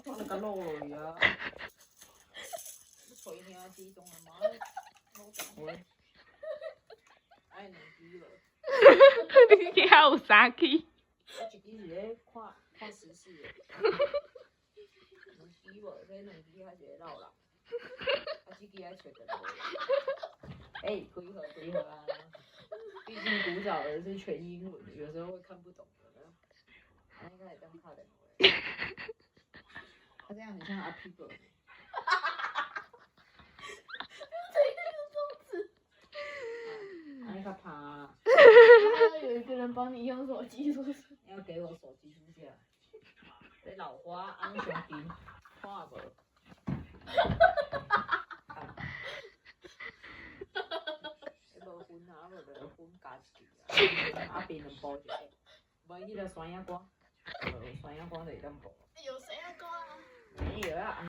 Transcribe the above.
我甲落落去啊！吹兄弟中啊妈，喂，爱两支无？你遐有啥去？我一支是咧看时事的，两支无，这两支还是会闹人，啊，这支爱找着无？哎，几何啊？毕竟古早的是全英文的，有时候会看不懂的。那应该也当看的。他这样很像阿 P 哥。那个爬。有一个人帮你用手机，是不是？要给我手机出去啊！这老花安兄弟，看无？无分啊，无就分加一啊，边两包一个，无迄个酸影光，酸影光就会当播。有谁